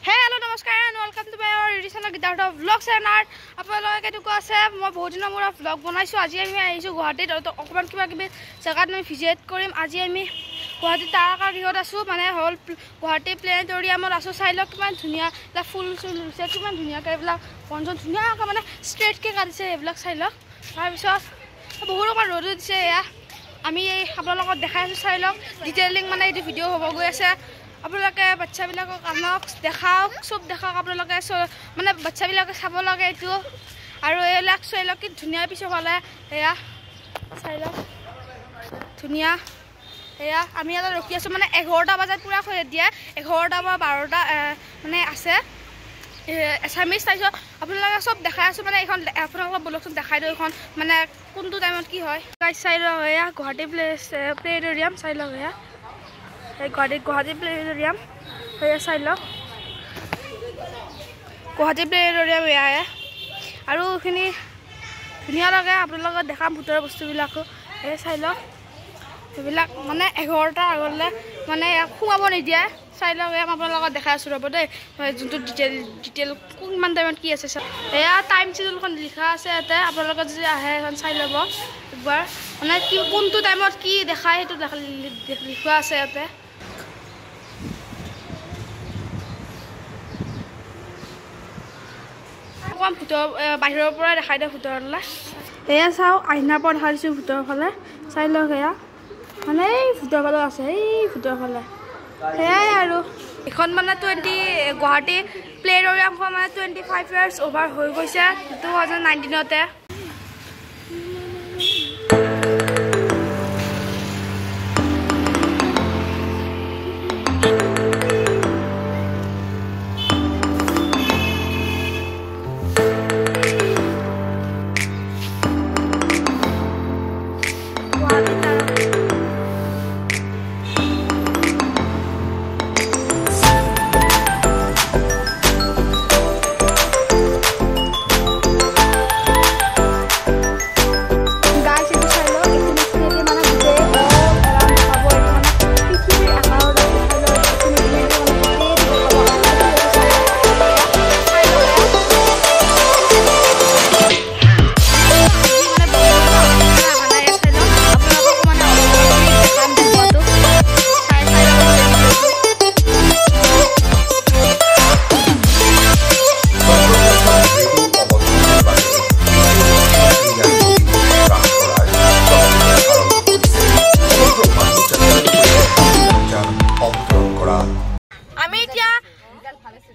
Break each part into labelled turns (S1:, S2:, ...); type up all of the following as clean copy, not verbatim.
S1: Hello, namaskar and welcome to my original guitar vlogs and art. আপোনালোকে কেনেকুৱা আছে মই বহুত দিনৰ মূৰত vlog বনাইছো আজি আমি আহিছো গুৱাহাটীত আৰু অকমান কিবা কিবি জাগাত মই ভিজিট কৰিম আজি আমি গুৱাহাটী তাৰকা গৃহত আছো মানে হল গুৱাহাটী প্লেনেটৰিয়ামত আছো চাইলক কিমান ধুনিয়া ফুল চুল ৰুছে কিমান ধুনিয়াকৈ এইবিলাক বনজন ধুনিয়াকৈ মানে ষ্ট্ৰেট কে কাটিছে এইবিলাক চাইলক তাৰ পিছত বহুত অকমান ৰ'দ দিছে এয়া আমি আপোনালোকক দেখাই আছো চাইলক ডিটেইলিং মানে এই ভিডিও হ'ব গৈ আছে আপোনালোকে বাচ্চাবিলাকক আনক দেখাওক সব দেখাওক আপোনালোকে মানে বাচ্চাবিলাকে চাব লাগে এইটো আৰু এইবিলাক চাইলক কি ধুনিয়া পিছে হ'লে এয়া চাইলক ধুনিয়া এয়া আমি এটা ৰখি আছো মানে 11টা বজাত পুৰা হৈ দিয়ে 11টা বা 12টা মানে আছে এছামিজ চাইছো আপোনালোকে সব দেখাই আছো মানে এখন আপোনালোকক বলকচোন দেখাই দিও এখন মানে কোনটো টাইমত কি হয় গাইস চাইলক এয়া গুৱাহাটী প্লেনেটৰিয়াম চাইলক এয়া গুৱাহাটী প্লেনেটৰিয়াম এয়া চাইলক গুৱাহাটী প্লেনেটৰিয়াম এয়া আৰু এইখিনি ধুনীয়া লাগে আপোনালোকক দেখাম ভিতৰৰ বস্তুবিলাকো এই চাইলক এইবিলাক মানে 11টাৰ আগলৈ মানে সোমাব নিদিয়ে চাইলক আপোনালোকক দেখাই আছো ৰ'ব দেই যোনটো ডিটেইল কিমান টাইমত কি আছে এয়া টাইম চিডিউলখন লিখা আছে ইয়াতে আপোনালোকে যদি আহে এখন চাই ল'ব একবাৰ মানে কি কোনটো টাইমত কি দেখায় সেইটো লিখা আছে ইয়াতে অকমান বাহিৰৰ পৰা দেখাই দিওঁ ভিতৰলৈ এয়া চাওঁ আইনাৰ পৰা দেখাই দিছোঁ ভিতৰৰ ফালে চাই লওক এয়া মানে এই ভিতৰৰ ফালে আছে এই ভিতৰৰ ফালে সেয়াই আৰু এখন মানে গুৱাহাটী প্লেনেটৰিয়ামখন মানে 25 years অভাৰ হৈ গৈছে 2019তে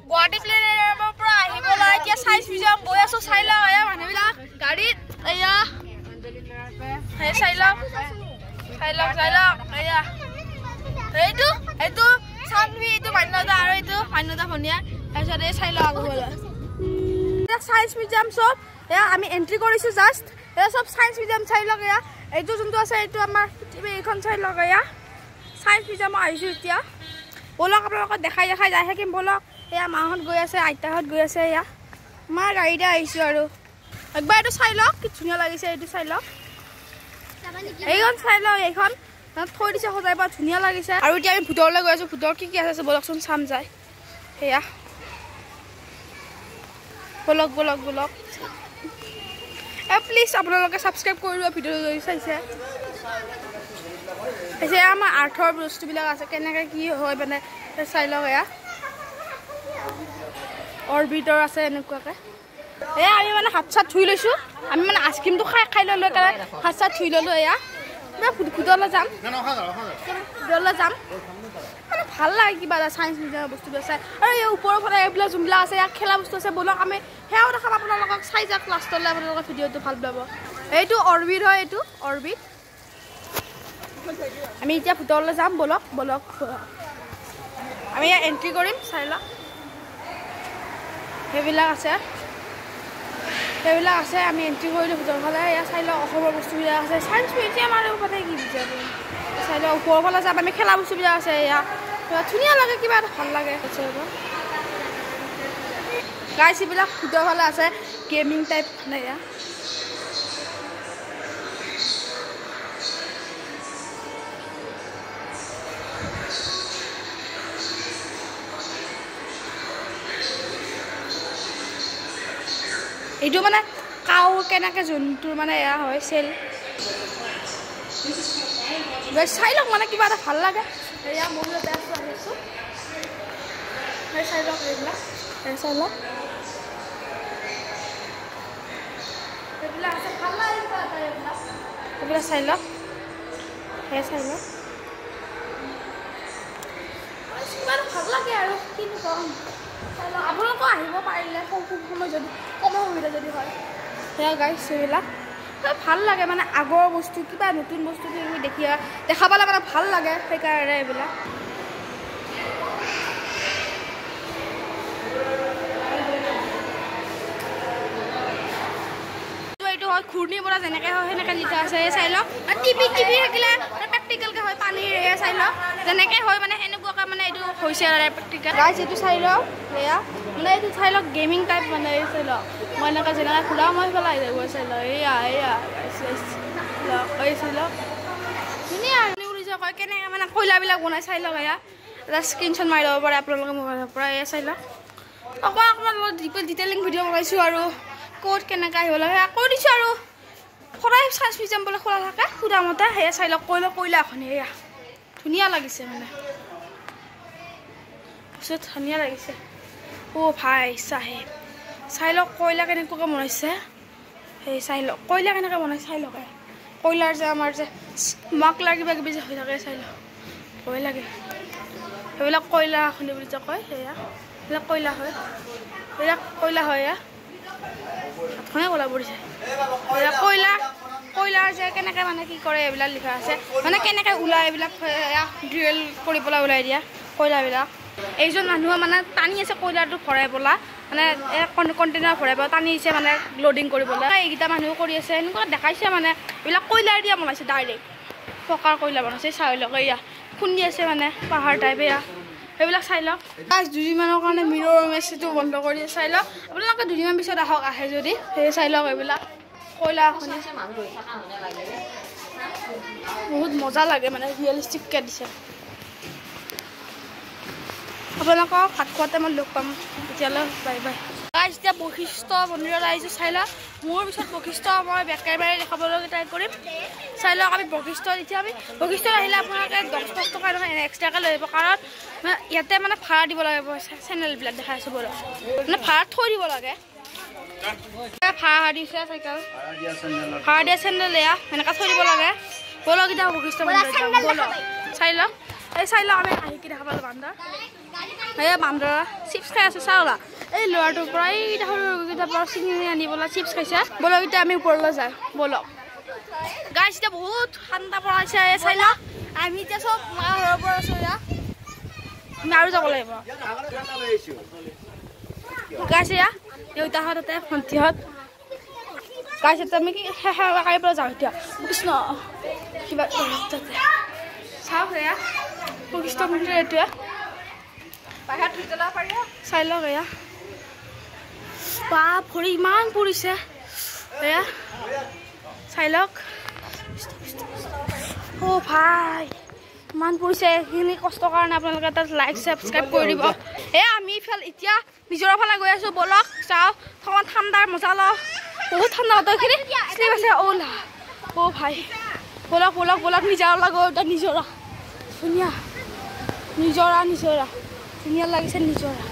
S1: গুৱাহাটী প্লেনেটৰিয়ামৰ পৰা আহিবলৈ এতিয়া সায়েন্স মিউজিয়াম গৈ আছো চাইলক এয়া মানুহবিলাক গাড়ীত এয়া হে চাইলক এয়া এইটো চানভি এইটো মান্যতা আৰু এইটো মান্যতা ভনিয়া তাৰপিছত এই চাইলক আগলৈ সায়েন্স মিউজিয়াম সব এয়া আমি এন্ট্ৰি কৰিছো জাষ্ট এয়া সব সায়েন্স মিউজিয়াম চাইলক এয়া এইটো যোনটো আছে এইটো আমাৰ পৃথিৱী এইখন চাইলক এয়া সায়েন্স মিউজিয়ামত আহিছো এতিয়া বলক আপোনালোকক দেখাই যাই থাকিম বলক এয়া মাহঁত গৈ আছে আইতাহঁত গৈ আছে এয়া আমাৰ গাড়ীতে আহিছোঁ আৰু একবাৰ এইটো চাই লওক কি ধুনীয়া লাগিছে এইটো চাই লওক এইখন চাই লওক এইখন থৈ দিছে সজাই পৰা ধুনীয়া লাগিছে আৰু এতিয়া আমি ভিতৰলৈ গৈ আছোঁ ভিতৰত কি আছে বলকচোন চাম যায় সেয়া বলক প্লিজ আপোনালোকে ছাবস্ক্ৰাইব কৰি দিব ভিডিঅ'টো যদি চাইছে এতিয়া আমাৰ আৰ্থৰ বস্তুবিলাক আছে কেনেকৈ কি হয় মানে চাই লওক এয়া অৰবিটৰ আছে এনেকুৱাকৈ এয়া আমি মানে হাত চাত ধুই লৈছোঁ আমি মানে আইচক্ৰীমটো খাই লৈ কাৰণে হাত চাত ধুই ল'লোঁ এয়া ভিতৰলৈ যাম মানে ভাল লাগে কিবা এটা চায়েন্স মিউজিয়ামৰ বস্তুবিলাক চাই আৰু এই ওপৰৰ ফালে এইবিলাক যোনবিলাক আছে ইয়াত খেলা বস্তু আছে বলক আমি সেয়াও দেখাম আপোনালোকক চাই যাওক লাষ্টলৈ আপোনালোকৰ ভিডিঅ'টো ভাল পাব এইটো অৰবিট হয় এইটো অৰবিট আমি এতিয়া ভিতৰলৈ যাম বলক আমি ইয়াত এন্ট্ৰি কৰিম চাই লওক সেইবিলাক আছে আমি এন্ট্ৰি কৰিলোঁ ভিতৰৰ ফালে এয়া চাই লওক অসমৰ বস্তুবিলাক আছে চায়েন্স মিউজিয়াম আৰু মানে কি বিচাৰিব চাই লওক ওপৰৰ ফালে যাম আমি খেলা বস্তুবিলাক আছে এয়া ধুনীয়া লাগে কিবা এটা ভাল লাগে গাইছ এইবিলাক ভিতৰৰ ফালে আছে গেমিং টাইপ মানে এয়া এইটো মানে কাউ কেনেকৈ জন্তুৰ মানে এয়া হয় চেল চাই লওক মানে কিবা এটা ভাল লাগে এয়া মহিলাতে আছোঁ আহিছোঁ চাই লওক এইবিলাক চাই লওক এইবিলাক আছে ভাল লাগে এইবিলাক চাই লওক চাই লওক কিমান ভাল লাগে আৰু কিনো কম চাই লওক আপোনালোকেও আহিব পাৰিলে খুব সময় যদি কমৰ সুবিধা যদি হয় সেয়া গাইছ এইবিলাক ভাল লাগে মানে আগৰ বস্তু কিবা নতুন বস্তু তুমি দেখা পালে মানে ভাল লাগে সেইকাৰণে এইবিলাক এইটো হয় ঘূৰ্ণিৰ পৰা যেনেকৈ হয় সেনেকৈ লিখা আছে চাই লওক টিভি থাকিলে প্ৰেক্টিকেলকৈ হয় পানীৰ চাই লওক যেনেকৈ হয় মানে সেনেকুৱাকৈ মানে এইটো হৈছে আৰু প্ৰেক্টিকেল গাইছ এইটো চাই লওক এয়া মানে এইটো চাই লওক গেমিং টাইপ মানে চাই লওক মই এনেকৈ যেনেকৈ ঘূৰা মই পেলাই যাব চাই লওক এয়া চাই লওক ধুনীয়া উৰিছে কয় কেনেকৈ মানে কয়লাবিলাক বনাই চাই লওক এয়া এটা স্ক্ৰীনশ্বট মাৰি ল'ব পাৰে আপোনালোকে মোবাইলৰ পৰা এয়া চাই লওক অকণমান ডিটেইলিং ভিডিঅ' বনাইছোঁ আৰু ক'ত কেনেকৈ আহিব লাগে কৈ দিছোঁ আৰু সদায় চায়েন্স মিউজিয়াম বোলে খোলা থাকে সুধামতে সেয়া চাই লওক কয়লা এখন এয়া ধুনীয়া লাগিছে মানে পিছত ধুনীয়া লাগিছে ভাই চাহেব চাই লওক কয়লা কেনেকুৱাকৈ বনাইছে সেই চাই লওক কয়লা কেনেকৈ বনাই চাই লওক কয়লাৰ যে আমাৰ যে মাকলাৰ কিবা কিবি যে হৈ থাকে চাই লওক ভয় লাগে সেইবিলাক কয়লা খনি বুলি যে কয় সেয়া সেইবিলাক কয়লা হয় এয়া হাতখনে কলা পৰিছে কয়লাৰ যে কেনেকৈ মানে কি কৰে এইবিলাক লিখা আছে মানে কেনেকৈ ওলাই এইবিলাক ড্ৰিল কৰি পেলাই ওলাই দিয়া কয়লাবিলাক এইজন মানুহে মানে টানি আছে কয়লাৰটো ভৰাই পেলাই মানে কণ্টেইনাৰ ভৰাই পেলাই টানি আছে মানে লোডিং কৰিবলৈ এইকেইটা মানুহ কৰি আছে এনেকুৱা দেখাইছে মানে এইবিলাক কয়লাৰ দিয়া বনাইছে ডাইৰেক্ট পকাৰ কয়লা বনাইছে চাই লওক এয়া খুন্দি আছে মানে পাহাৰ টাইপ এয়া সেইবিলাক চাই লওক দুদিনমানৰ কাৰণে মিৰৰ মেচিনটো বন্ধ কৰি চাই লওক আপোনালোকে দুদিনমান পিছত আহে যদি সেই চাই লওক এইবিলাক কয়লা এখন বহুত মজা লাগে মানে ৰিয়েলিষ্টিককৈ দিছে আপোনালোকক ভাত খোৱাতে মই লগ পাম তেতিয়ালৈ বাই বাই গাইজ এতিয়া বশিষ্ঠ মন্দিৰত আহিছোঁ চাই লওক মোৰ পিছত বশিষ্ঠ মই একেবাৰে দেখাবলৈ ট্ৰাই কৰিম চাই লওক আমি বশিষ্ঠত আহিলে আপোনালোকে 10 টকা এক্সট্ৰাকৈ লৈ আহিব কাৰণ ইয়াতে মানে ভাড়া দিব লাগে চেনেলবিলাক দেখাই আছোঁ বলক মানে ভাড়াত থৈ দিব লাগে ভাড়া দিছে চাইকেল ভাড়া দিয়া চেনেল এয়া সেনেকৈ থৈ দিব লাগে বলক এতিয়া বশিষ্ঠ মন্দিৰত যাম বলক চাই লওক চাই লওক আমি আহি কি দেখা পালোঁ বান্দৰ বান্দৰ চিপছ খাই আছে চাওলা এই ল'ৰাটোৰ পৰা এইকেইটা সৰুকেইটাৰ পৰা চিঙি আনিবলৈ চিপছ খাইছে বলক এতিয়া আমি ওপৰলৈ যাওঁ বলক গাইছ এতিয়া বহুত ঠাণ্ডা পৰাইছে চাই লওক আমি এতিয়া চব ঘৰৰ পৰা আছোঁ এয়া আমি আৰু যাব লাগিব গাইছ এয়া দেউতাহঁত তাতে ভণ্টিহঁত গাইছ এতিয়া আমি কি কাইৰ পৰা যাওঁ এতিয়া কৃষ্ণ কিবা তাতে চাওক এয়া বশিষ্ঠ মন্দিৰ এইটোৱে চাই লওক এয়া বাপ ভৰি ইমান পৰিছে এয়া চাই লওক ভাই ইমান পৰিছে এইখিনি কষ্টৰ কাৰণে আপোনালোকে তাত লাইক ছাবস্ক্ৰাইব কৰি দিব আমি এতিয়া নিজৰ ফালে গৈ আছোঁ বলক চাওঁ অকণমান ঠাণ্ডাৰ মজা লওঁ বহুত ঠাণ্ডা এইখিনি শ্লিপ আছে ভাই বলক নিজৰা লাগো এতিয়া নিজৰা ধুনীয়া নিজৰা ধুনীয়া লাগিছে নিজৰা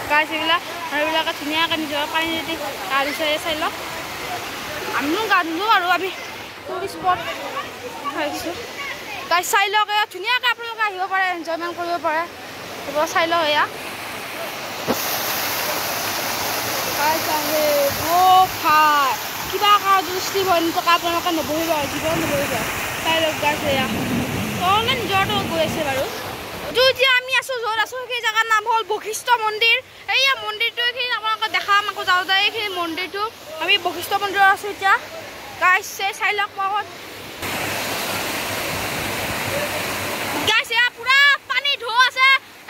S1: গাইছ এইবিলাক মানুহবিলাকে ধুনীয়াকৈ নিজৰা পানী যদি গা ধুইছে চাই লওক আমিও গা ধুলোঁ আৰু আমি টুৰিষ্ট স্পট আহিছোঁ গাইছ চাই লওক এয়া ধুনীয়াকৈ আপোনালোকে আহিব পাৰে এনজয়মেণ্ট কৰিব পাৰে এইবোৰ চাই লওক এয়া ভাই কিবা কাৰণ শ্লিপ হয় টকা আপোনালোকে নবহিব জীৱন নবহিব চাই লওক গাইছ এয়া তললৈ নিজৰটো গৈ আছে বাৰু এতিয়া আমি আছোঁ য'ত আছোঁ সেই জেগাৰ নাম হ'ল বশিষ্ঠ মন্দিৰ এইয়া মন্দিৰটো এইখিনি আপোনালোকে দেখাম আকৌ যাওঁতে এইখিনি মন্দিৰটো আমি বশিষ্ঠ মন্দিৰত আছোঁ এতিয়া গাইছ চাই লওক গাইছ এয়া পুৰা পানী ঢৌ আছে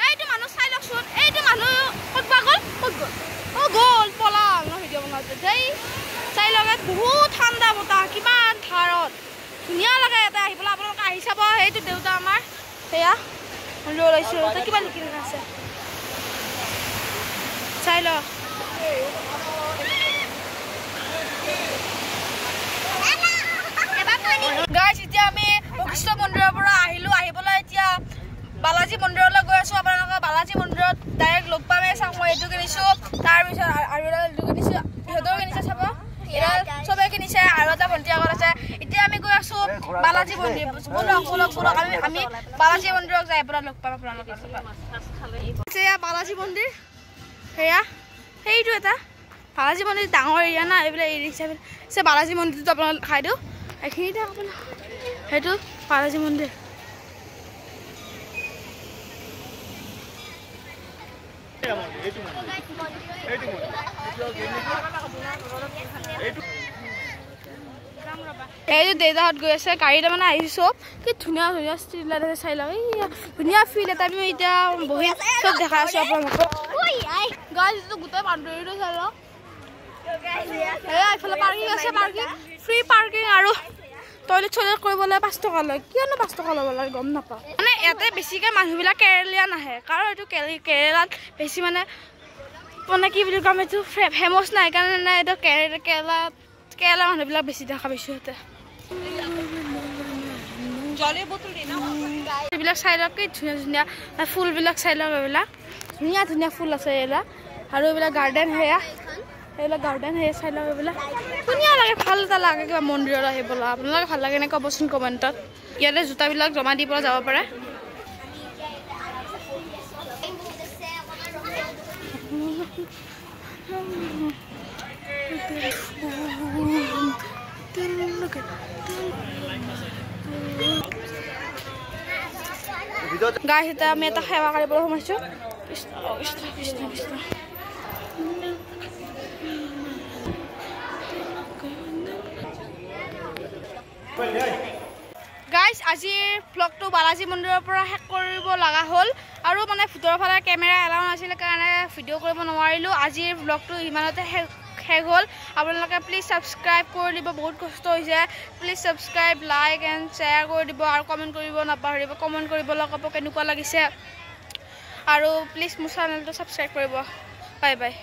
S1: এইটো মানুহ চাই লওকচোন এইটো মানুহ ক'ত গ'ল পলাল ন ভিডিঅ' বনাওঁতে দেই চাই লওক বহুত ঠাণ্ডা বতাহ কিমান ধাৰত ধুনীয়া লাগে ইয়াতে আহি পেলাই আপোনালোকে আহি চাব সেইটো দেউতা আমাৰ সেয়া লৈ লৈছোঁ কিবা লিখি থকা আছে চাই ল গাইজ এতিয়া আমি বশিষ্ঠ মন্দিৰৰ পৰা আহিলো আহি পেলাই এতিয়া বালাজী মন্দিৰলৈ গৈ আছো আপোনালোকে বালাজী মন্দিৰত ডাইৰেক্ট লগ পামে চাওঁ মই এইটো কিনিছো তাৰপিছত আৰু এইটো কিনিছো ইহঁতেও কিনিছে চাব এয়া চবে কিনিছে আৰু এটা ভণ্টি আগত আছে এতিয়া আমি গৈ আছো বালাজী মন্দিৰ বলক আমি বালাজী মন্দিৰক যাই পৰা লগ পাম আপোনালোকে এয়া বালাজী মন্দিৰ সেয়া সেইটো এটা বালাজী মন্দিৰ ডাঙৰ এৰিয়া না এইবিলাক এৰি হিচাপে আছে বালাজী মন্দিৰটো আপোনালোকে খাই দিওঁ এইখিনিতে আপোনাৰ সেইটো বালাজী মন্দিৰ এইটো দেউতাহঁত গৈ আছে গাড়ী তাৰমানে আহিছো চব কি ধুনীয়া ধুনীয়া ষ্ট্ৰীট লাইট আছে চাই লওক ধুনীয়া ফিল এটা আমি এতিয়া বহি চব দেখা আছো আপোনালোকক গাড়ীটো গোটেই বাউণ্ডেৰীটো চাই লওক এইফালে পাৰ্কিং আছে পাৰ্কিং ফ্ৰী পাৰ্কিং আৰু টয়লেট চয়লেট কৰিবলৈ 5 টকা লয় কিয়নো 5 টকা ল'ব লাগে গম নাপাওঁ মানে ইয়াতে বেছিকৈ মানুহবিলাক কেৰেলীয়ান আহে কাৰণ এইটো কেৰেলাত বেছি মানে কি বুলি ক'ম এইটো ফেমাছ নাই কাৰণে এইটো কেৰেলা মানুহবিলাক বেছি দেখা পাইছোঁ ইয়াতে এইবিলাক চাই লওক কি ধুনীয়া ধুনীয়া ফুলবিলাক চাই লওক এইবিলাক ধুনীয়া ধুনীয়া ফুল আছে এইবিলাক আৰু এইবিলাক গাৰ্ডেন সেয়া এইবিলাক গাৰ্ডেন সেয়া চাই লওক এইবিলাক ধুনীয়া লাগে ভাল এটা লাগে কিবা মন্দিৰত আহিবলৈ আপোনালোকে ভাল লাগে নে ক'বচোন কমেণ্টত ইয়াতে জোতাবিলাক জমা দি পৰা যাব পাৰে গাইজ এতিয়া আমি এটা সেৱা কৰিবলৈ সোমাইছোঁ গাইজ আজিৰ ব্লগটো বালাজী মন্দিৰৰ পৰা শেষ কৰিব লগা হ'ল আৰু মানে ভিতৰৰ ফালে কেমেৰা এলাউ নাছিলে কাৰণে ভিডিঅ' কৰিব নোৱাৰিলোঁ আজিৰ ব্লগটো ইমানতে শেষ হ'ল আপোনালোকে প্লিজ ছাবস্ক্ৰাইব কৰি দিব বহুত কষ্ট হৈছে please subscribe like and share কৰি দিব আৰু কমেণ্ট কৰিব নাপাহৰিব কমেণ্ট কৰিবলৈ ক'ব কেনেকুৱা লাগিছে আৰু প্লিজ মোৰ চেনেলটো ছাবস্ক্ৰাইব কৰিব বাই বাই